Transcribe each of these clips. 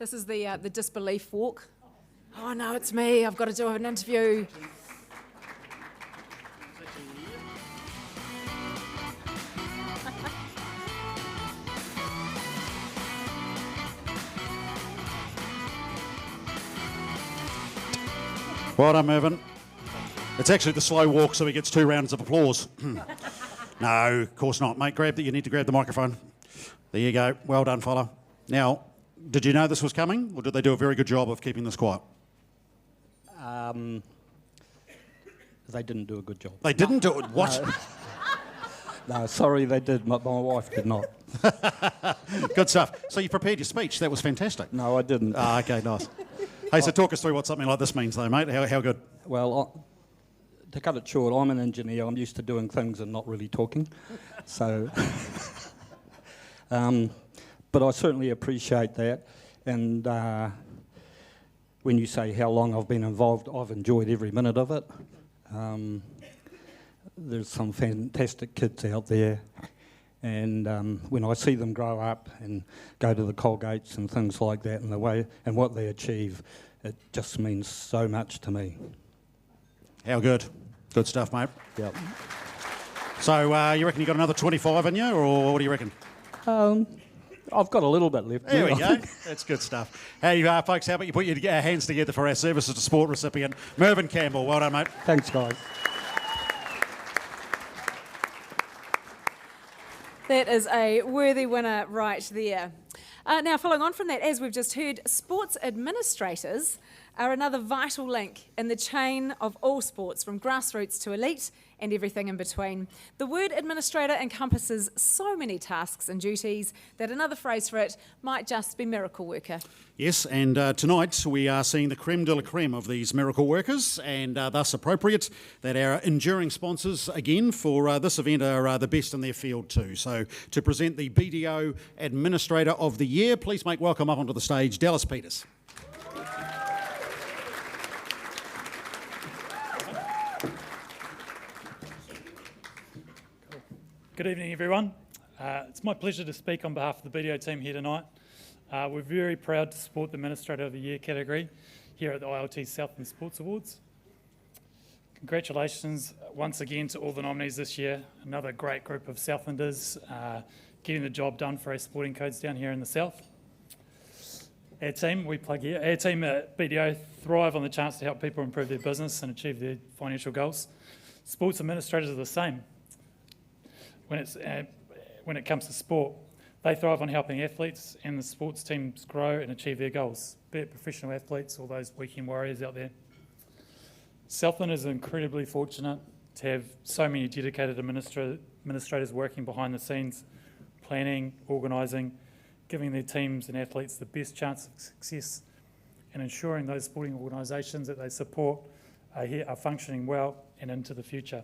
This is the disbelief walk. Oh no, it's me. I've got to do an interview. Well done, Mervyn. It's actually the slow walk, so he gets 2 rounds of applause. No, of course not, mate. You need to grab the microphone. There you go. Well done, fella. Now, did you know this was coming, or did they do a very good job of keeping this quiet? They didn't do a good job. They didn't do it? What? No, sorry, they did. My wife did not. Good stuff. So you prepared your speech. That was fantastic. No, I didn't. Ah, okay, nice. Hey, so talk us through what something like this means, though, mate. How good? Well, to cut it short, I'm an engineer. I'm used to doing things and not really talking. So, but I certainly appreciate that. And when you say how long I've been involved, I've enjoyed every minute of it. There's some fantastic kids out there. And when I see them grow up and go to the Colgates and things like that, and the way and what they achieve, it just means so much to me. How good? Good stuff, mate. Yep. So you reckon you got another 25 in you, or what do you reckon? I've got a little bit left. There we go. That's good stuff. Hey, folks, how about you put your hands together for our Services to Sport recipient, Mervyn Campbell. Well done, mate. Thanks, guys. That is a worthy winner right there. Now, following on from that, as we've just heard, sports administrators are another vital link in the chain of all sports, from grassroots to elite and everything in between. The word administrator encompasses so many tasks and duties that another phrase for it might just be miracle worker. Yes, and tonight we are seeing the creme de la creme of these miracle workers, and thus appropriate that our enduring sponsors, again, for this event are the best in their field too. So to present the BDO Administrator of the Year, please make welcome up onto the stage, Dallas Peters. Good evening, everyone. It's my pleasure to speak on behalf of the BDO team here tonight. We're very proud to support the Administrator of the Year category here at the ILT Southland Sports Awards. Congratulations once again to all the nominees this year. Another great group of Southlanders getting the job done for our sporting codes down here in the South. Our team at BDO thrive on the chance to help people improve their business and achieve their financial goals. Sports administrators are the same. When it comes to sport, they thrive on helping athletes and the sports teams grow and achieve their goals, be it professional athletes or those weekend warriors out there. Southland is incredibly fortunate to have so many dedicated administrators working behind the scenes, planning, organising, giving their teams and athletes the best chance of success, and ensuring those sporting organisations that they support are functioning well and into the future.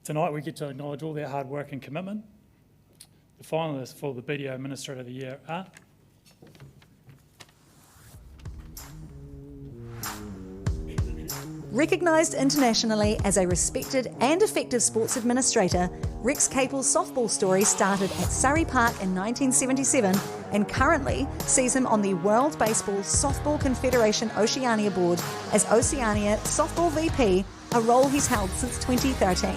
Tonight we get to acknowledge all their hard work and commitment. The finalists for the BDO Administrator of the Year are Recognised internationally as a respected and effective sports administrator, Rex Capel's softball story started at Surrey Park in 1977 and currently sees him on the World Baseball Softball Confederation Oceania Board as Oceania Softball VP, a role he's held since 2013.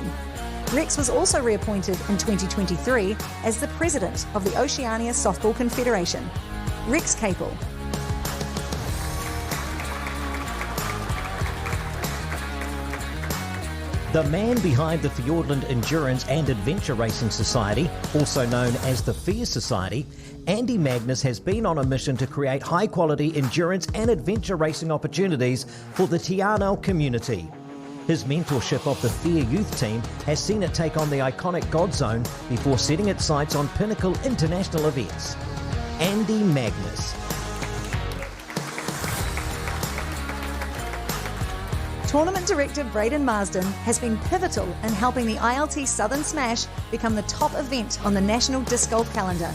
Rex was also reappointed in 2023 as the President of the Oceania Softball Confederation. Rex Capel. The man behind the Fiordland Endurance and Adventure Racing Society, also known as the FEAR Society, Andy Magnus has been on a mission to create high-quality endurance and adventure racing opportunities for the Te Anau community. His mentorship of the FEAR youth team has seen it take on the iconic God Zone before setting its sights on pinnacle international events. Andy Magnus. Tournament Director Braden Marsden has been pivotal in helping the ILT Southern Smash become the top event on the national disc golf calendar.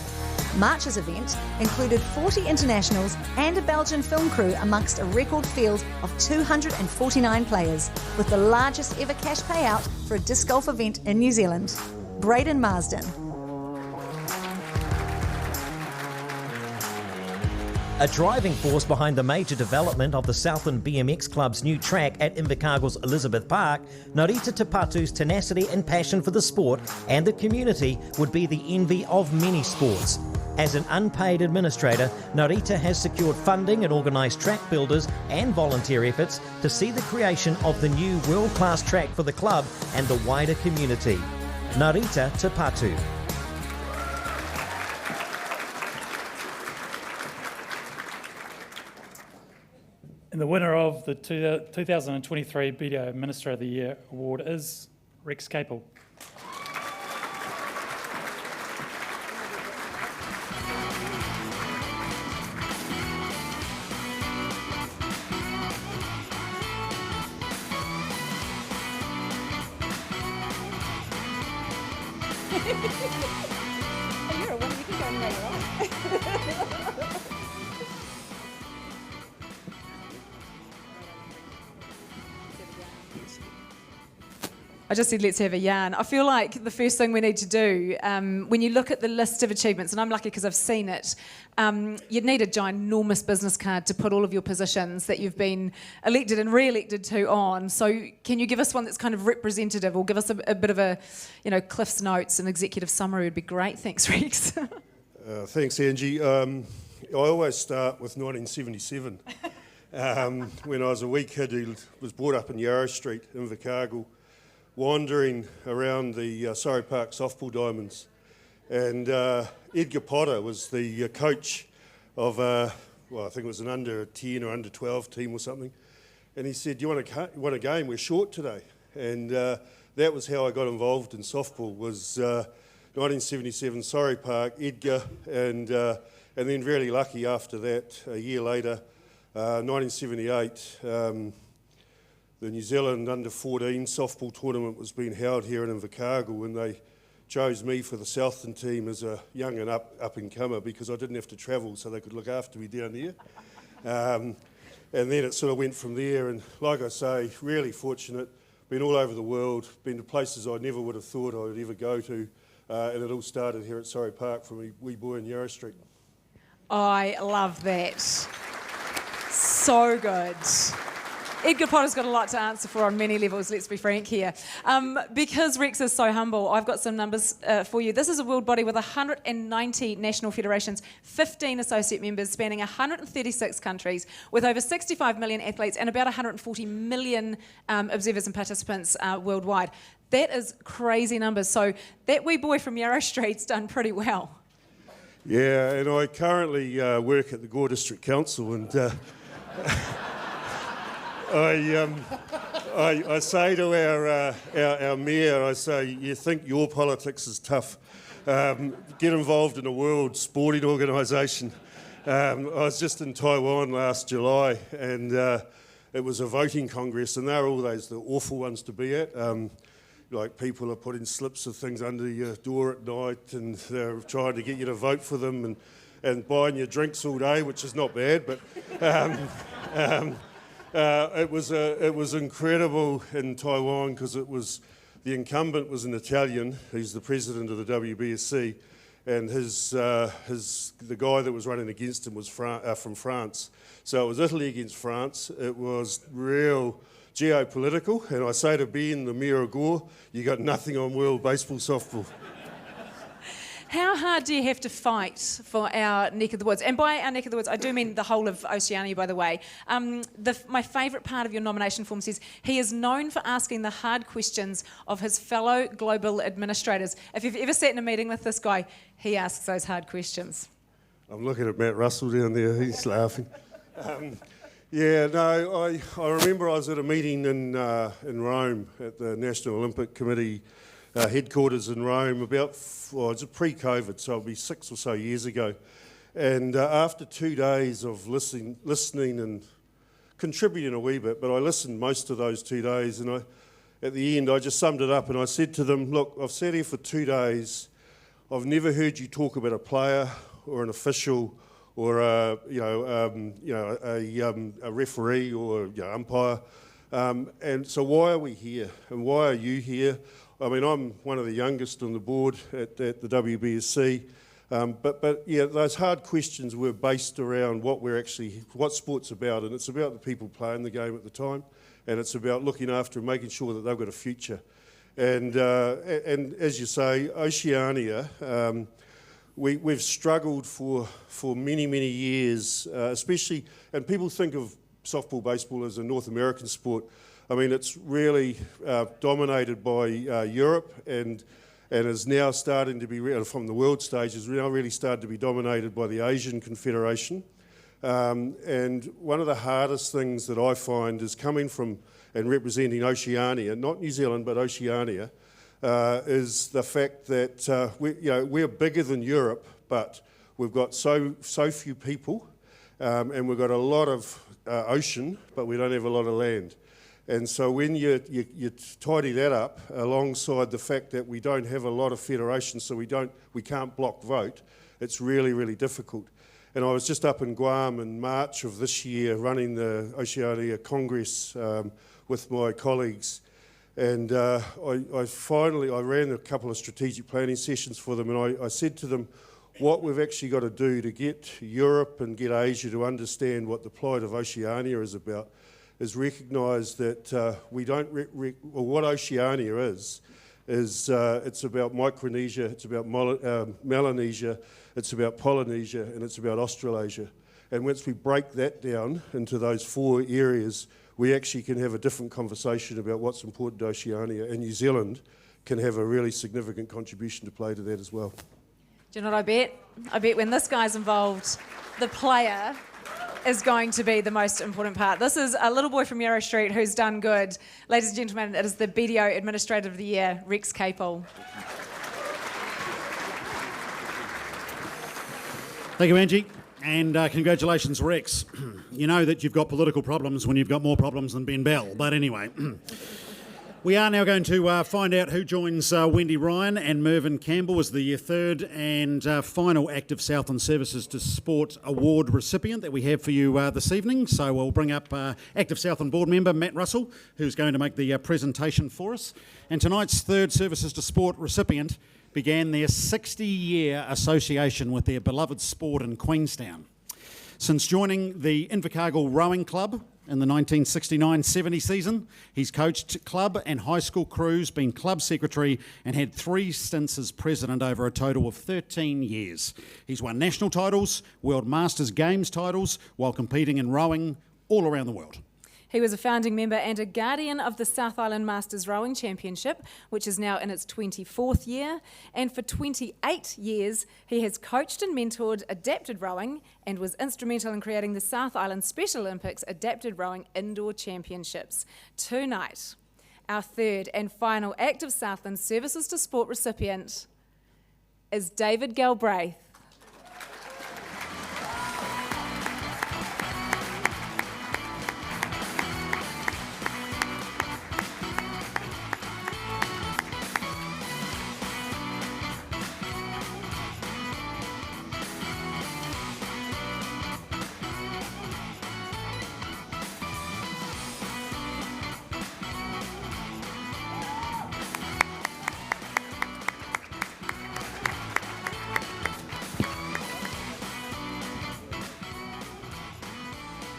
March's event included 40 internationals and a Belgian film crew amongst a record field of 249 players, with the largest ever cash payout for a disc golf event in New Zealand. Braden Marsden. A driving force behind the major development of the Southland BMX Club's new track at Invercargill's Elizabeth Park, Narita Tapatu's tenacity and passion for the sport and the community would be the envy of many sports. As an unpaid administrator, Narita has secured funding and organised track builders and volunteer efforts to see the creation of the new world-class track for the club and the wider community. Narita Tapatu. And the winner of the 2023 BDO Administrator of the Year award is Rex Capel. You're a winner, you can go and later on. I just said, let's have a yarn. I feel like the first thing we need to do, when you look at the list of achievements, and I'm lucky because I've seen it, you'd need a ginormous business card to put all of your positions that you've been elected and re-elected to on. So can you give us one that's kind of representative, or give us a bit of a, Cliff's Notes, an executive summary would be great. Thanks, Rex. Thanks, Angie. I always start with 1977. When I was a wee kid who was brought up in Yarrow Street, Invercargill, wandering around the Surrey Park softball diamonds, and Edgar Potter was the coach of, I think it was an under 10 or under 12 team or something, and he said, "You want a game? We're short today," and that was how I got involved in softball. Was 1977 Surrey Park, Edgar, and then very lucky after that, a year later, 1978. The New Zealand under-14 softball tournament was being held here in Invercargill, and they chose me for the Southland team as a young and up-and-comer because I didn't have to travel, so they could look after me down there. And then it sort of went from there, and like I say, really fortunate, been all over the world, been to places I never would have thought I would ever go to, and it all started here at Surrey Park from a wee boy in Yarrow Street. I love that. So good. Edgar Potter's got a lot to answer for on many levels, let's be frank here. Because Rex is so humble, I've got some numbers for you. This is a world body with 190 national federations, 15 associate members spanning 136 countries, with over 65 million athletes and about 140 million observers and participants worldwide. That is crazy numbers. So that wee boy from Yarrow Street's done pretty well. Yeah, and I currently work at the Gore District Council, and I say to our mayor, I say, you think your politics is tough. Get involved in a world sporting organisation. I was just in Taiwan last July, and it was a voting congress, and they're all the awful ones to be at. Like people are putting slips of things under your door at night, and they're trying to get you to vote for them, and buying your drinks all day, which is not bad, but it was incredible in Taiwan because the incumbent was an Italian. He's the president of the WBSC, and the guy that was running against him was from France. So it was Italy against France. It was real geopolitical, and I say to Ben, the mayor of Gore, you got nothing on world baseball softball. How hard do you have to fight for our neck of the woods? And by our neck of the woods, I do mean the whole of Oceania, by the way. My favourite part of your nomination form says, he is known for asking the hard questions of his fellow global administrators. If you've ever sat in a meeting with this guy, he asks those hard questions. I'm looking at Matt Russell down there, he's laughing. I remember I was at a meeting in Rome at the National Olympic Committee headquarters in Rome it's pre-COVID, so it'll be 6 or so years ago. And after 2 days of listening and contributing a wee bit, but I listened most of those 2 days, and at the end I just summed it up and I said to them, look, I've sat here for 2 days, I've never heard you talk about a player or an official or a referee or umpire. And so why are we here? And why are you here? I mean, I'm one of the youngest on the board at the WBSC. But yeah, those hard questions were based around what sport's about, and it's about the people playing the game at the time, and it's about looking after and making sure that they've got a future. And as you say, Oceania, we've struggled for many years, especially, and people think of softball, baseball as a North American sport. I mean, it's really dominated by Europe and is now starting to be, from the world stage, is now really started to be dominated by the Asian Confederation. And one of the hardest things that I find is coming from and representing Oceania, not New Zealand, but Oceania, is the fact that we're bigger than Europe, but we've got so few people, and we've got a lot of ocean, but we don't have a lot of land. And so when you tidy that up alongside the fact that we don't have a lot of federations, so we can't block vote, it's really difficult. And I was just up in Guam in March of this year running the Oceania Congress with my colleagues, and I ran a couple of strategic planning sessions for them, and I said to them, what we've actually got to do to get Europe and get Asia to understand what the plight of Oceania is about is recognise that what Oceania is it's about Micronesia, it's about Melanesia, it's about Polynesia, and it's about Australasia. And once we break that down into those 4 areas, we actually can have a different conversation about what's important to Oceania, and New Zealand can have a really significant contribution to play to that as well. Do you know what I bet? I bet when this guy's involved, the player is going to be the most important part. This is a little boy from Yarrow Street who's done good. Ladies and gentlemen, it is the BDO Administrator of the Year, Rex Capel. Thank you, Angie. And congratulations, Rex. You know that you've got political problems when you've got more problems than Ben Bell. But anyway, we are now going to find out who joins Wendy Ryan and Mervyn Campbell as the third and final Active Southland Services to Sport Award recipient that we have for you this evening. So we'll bring up Active Southland board member Matt Russell, who's going to make the presentation for us. And tonight's third Services to Sport recipient began their 60-year association with their beloved sport in Queenstown. Since joining the Invercargill Rowing Club in the 1969-70 season, he's coached club and high school crews, been club secretary, and had 3 stints as president over a total of 13 years. He's won national titles, World Masters Games titles, while competing in rowing all around the world. He was a founding member and a guardian of the South Island Masters Rowing Championship, which is now in its 24th year. And for 28 years, he has coached and mentored adapted rowing and was instrumental in creating the South Island Special Olympics Adapted Rowing Indoor Championships. Tonight, our third and final Active Southland Services to Sport recipient is David Galbraith.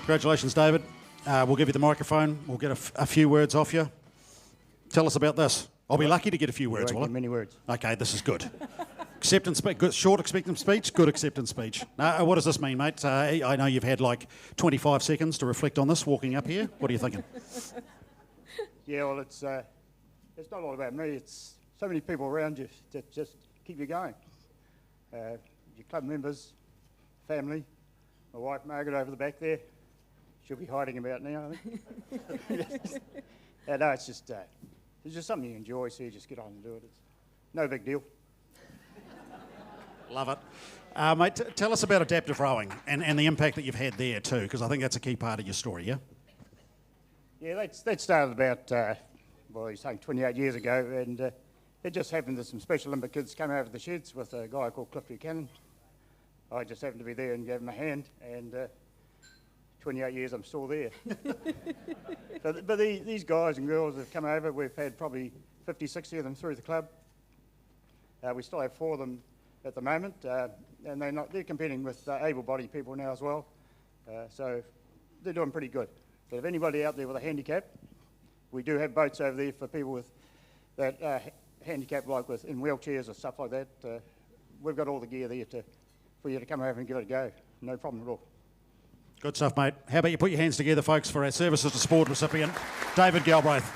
Congratulations, David. We'll give you the microphone. We'll get a few words off you. Tell us about this. I'll be lucky to get a few words, will I? Many words. Okay, this is good. Acceptance speech, good, short acceptance speech, good acceptance speech. What does this mean, mate? I know you've had like 25 seconds to reflect on this walking up here. What are you thinking? Yeah, well, it's not all about me. It's so many people around you that just keep you going. Your club members, family, my wife Margaret over the back there. She'll be hiding about now, I think. No, it's just something you enjoy, so you just get on and do it. It's no big deal. Love it. Mate, tell us about adaptive rowing and the impact that you've had there too, because I think that's a key part of your story, yeah? Yeah, that started about, you're saying 28 years ago, and it just happened that some Special Olympic kids came over the sheds with a guy called Cliff Buchanan. I just happened to be there and gave him a hand, and 28 years I'm still there. But these guys and girls have come over. We've had probably 50, 60 of them through the club. We still have 4 of them at the moment, and they're competing with able-bodied people now as well, so they're doing pretty good. But if anybody out there with a handicap, we do have boats over there for people with that handicap, like in wheelchairs or stuff like that. We've got all the gear there for you to come over and give it a go. No problem at all. Good stuff, mate. How about you put your hands together, folks, for our Services to Sport recipient, David Galbraith.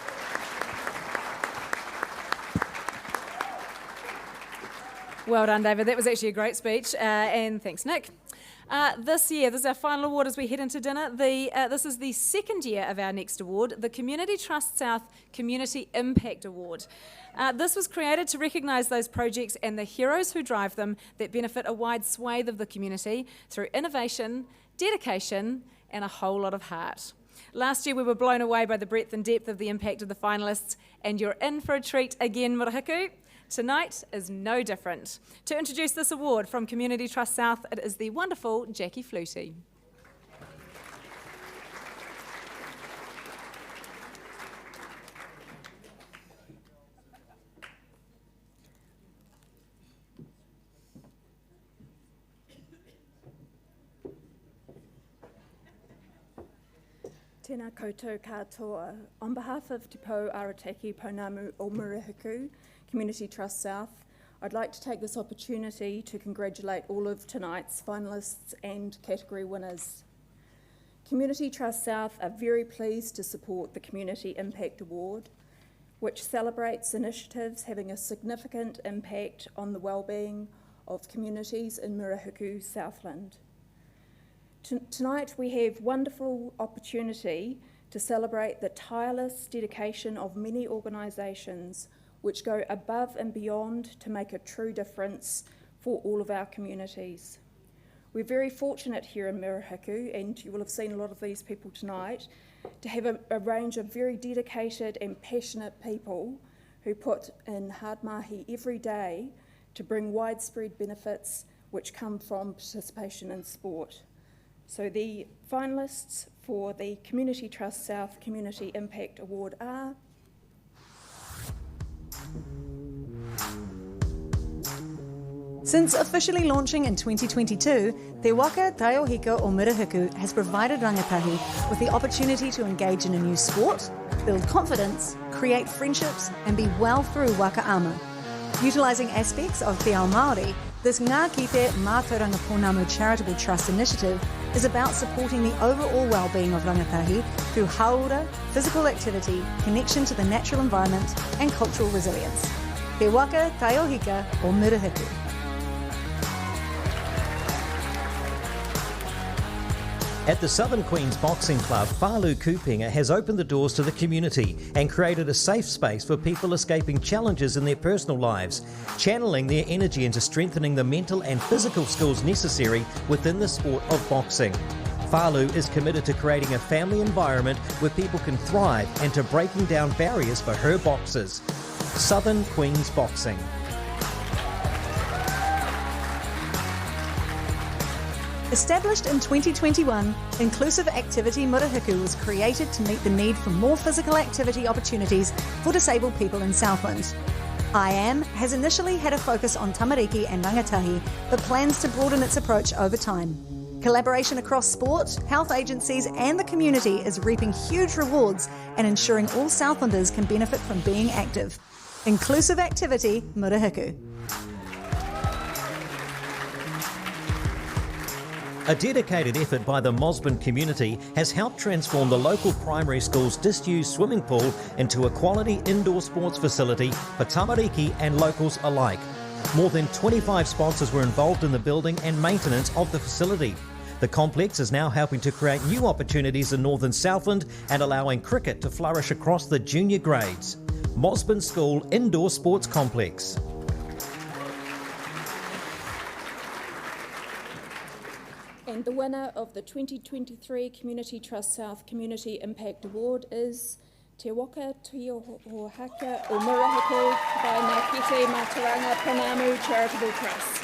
Well done, David. That was actually a great speech, and thanks, Nick. This year, this is our final award as we head into dinner. This is the second year of our next award, the Community Trust South Community Impact Award. This was created to recognise those projects and the heroes who drive them that benefit a wide swathe of the community through innovation, dedication, and a whole lot of heart. Last year, we were blown away by the breadth and depth of the impact of the finalists, and you're in for a treat again, Murihiku. Tonight is no different. To introduce this award from Community Trust South, it is the wonderful Jackie Flutie. Tēnā koutou katoa. On behalf of Te Pou Arataki Pounamu o Murihiku, Community Trust South, I'd like to take this opportunity to congratulate all of tonight's finalists and category winners. Community Trust South are very pleased to support the Community Impact Award, which celebrates initiatives having a significant impact on the well-being of communities in Murihiku, Southland. Tonight we have wonderful opportunity to celebrate the tireless dedication of many organisations which go above and beyond to make a true difference for all of our communities. We're very fortunate here in Murihiku, and you will have seen a lot of these people tonight, to have a range of very dedicated and passionate people who put in hard mahi every day to bring widespread benefits which come from participation in sport. So the finalists for the Community Trust South Community Impact Award are Since officially launching in 2022, Te Waka Taiohika o Murihiku has provided rangatahi with the opportunity to engage in a new sport, build confidence, create friendships, and be well through waka ama. Utilising aspects of Te Ao Māori, this Ngā Kite Mātauranga Pounamu Charitable Trust initiative is about supporting the overall well-being of rangatahi through haura, physical activity, connection to the natural environment, and cultural resilience. Te Waka Taiohika o Murihiku. At the Southern Queens Boxing Club, Whālu Kupenga has opened the doors to the community and created a safe space for people escaping challenges in their personal lives, channeling their energy into strengthening the mental and physical skills necessary within the sport of boxing. Whālu is committed to creating a family environment where people can thrive and to breaking down barriers for her boxers. Southern Queens Boxing. Established in 2021, Inclusive Activity Murihiku was created to meet the need for more physical activity opportunities for disabled people in Southland. IAM has initially had a focus on tamariki and rangatahi, but plans to broaden its approach over time. Collaboration across sport, health agencies and the community is reaping huge rewards and ensuring all Southlanders can benefit from being active. Inclusive Activity Murihiku. A dedicated effort by the Mosman community has helped transform the local primary school's disused swimming pool into a quality indoor sports facility for tamariki and locals alike. More than 25 sponsors were involved in the building and maintenance of the facility. The complex is now helping to create new opportunities in northern Southland and allowing cricket to flourish across the junior grades. Mosman School Indoor Sports Complex. And the winner of the 2023 Community Trust South Community Impact Award is Te Waka Taiohika o Murihiku by Ngā Kite Mātauranga Pounamu Charitable Trust.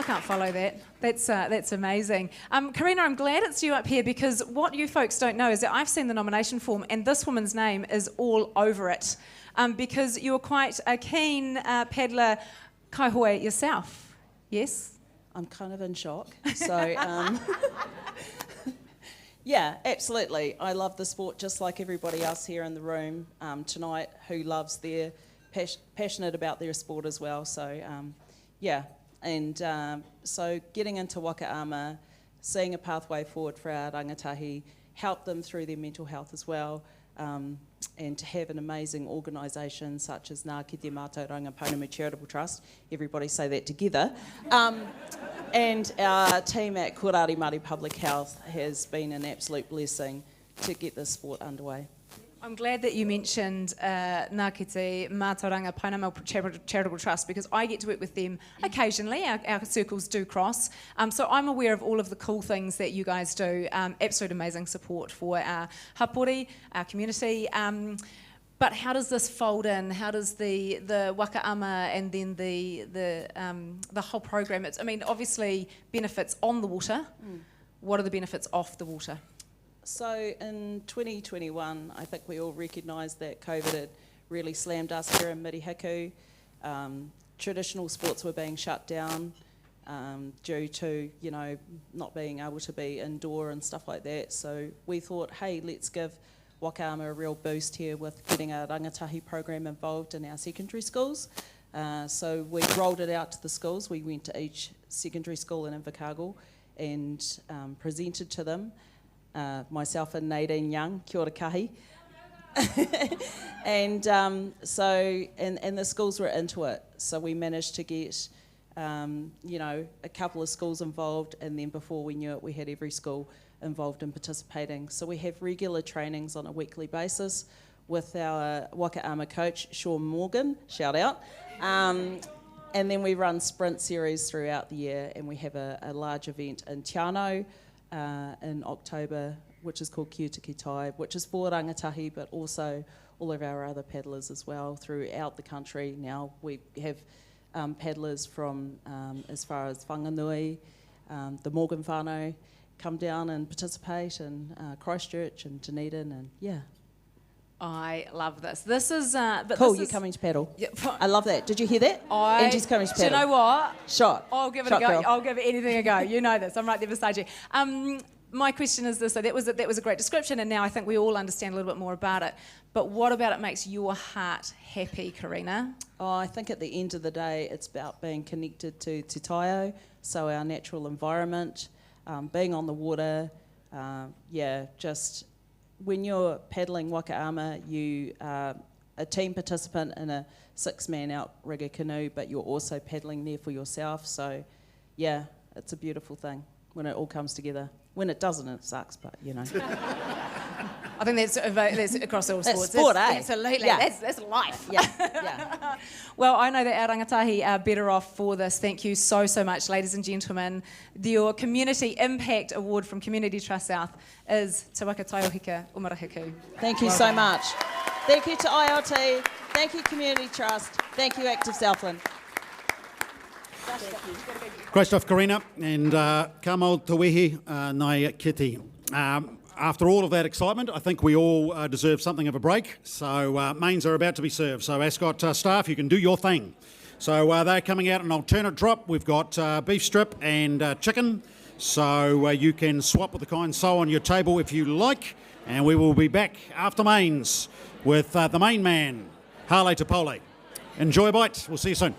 can't follow that. That's amazing. Karina, I'm glad it's you up here because what you folks don't know is that I've seen the nomination form and this woman's name is all over it because you're quite a keen paddler kaihoe yourself, yes? I'm kind of in shock. So, yeah, absolutely. I love the sport just like everybody else here in the room tonight who loves their, passionate about their sport as well. So, yeah. And so getting into wakaama, seeing a pathway forward for our rangatahi, help them through their mental health as well, and to have an amazing organisation such as Ngā Kite Mātou Rangaponamu Charitable Trust, everybody say that together, and our team at Korari Māori Public Health has been an absolute blessing to get this sport underway. I'm glad that you mentioned Ngā Kite Mātou Rangaponamu Charitable Trust because I get to work with them occasionally. Our circles do cross. So I'm aware of all of the cool things that you guys do. Absolute amazing support for our hapori, our community. But how does this fold in? How does the wakaama and then the whole program? I mean, obviously benefits on the water. What are the benefits off the water? So in 2021, I think we all recognised that COVID had really slammed us here in Mirihiku. Traditional sports were being shut down due to, you know, not being able to be indoor and stuff like that. So we thought, hey, let's give wakaama a real boost here with getting a rangatahi program involved in our secondary schools. So we rolled it out to the schools. We went to each secondary school in Invercargill and presented to them. Myself and Nadine Young, kia ora kahi. And so the schools were into it. So we managed to get, you know, a couple of schools involved, and then before we knew it, we had every school involved in participating. So we have regular trainings on a weekly basis with our wakaama coach, Sean Morgan, shout out. And then we run sprint series throughout the year, and we have a large event in Te Anau, in October, which is called Kia Tiki Tai, which is for rangatahi, but also all of our other paddlers as well throughout the country. Now we have paddlers from as far as Whanganui, the Morgan whānau, come down and participate in Christchurch and Dunedin, and yeah. I love this. This is cool. You're coming to paddle. Yeah. I love that. Did you hear that? Angie's coming to paddle. Do you know what? Shot. I'll give it Shot a go. girl. I'll give anything a go. You know this. I'm right there beside you. My question is this. So that was a great description, and now I think we all understand a little bit more about it. But what about it makes your heart happy, Karina? Oh, I think at the end of the day, it's about being connected to Te Taio, so our natural environment, being on the water. Just when you're paddling wakaama, you are a team participant in a 6-man outrigger canoe, but you're also paddling there for yourself. So, yeah, it's a beautiful thing when it all comes together. When it doesn't, it sucks, but, you know. I think that's across all sports. That's sport, Absolutely. Yeah. That's life. Yeah. Well, I know that our rangatahi are better off for this. Thank you so much, ladies and gentlemen. Your Community Impact Award from Community Trust South is Te Waka Taiohika o Marahiku. Thank you so much. Thank you to ILT. Thank you, Community Trust. Thank you, Active Southland. Great stuff, Karina, and ka mau te wehi nai kiti. After all of that excitement, I think we all deserve something of a break. So mains are about to be served. So Ascot staff, you can do your thing. So they're coming out an alternate drop. We've got beef strip and chicken. So you can swap with the kind soul on your table if you like. And we will be back after mains with the main man, Hale Te Pole. Enjoy a bite. We'll see you soon.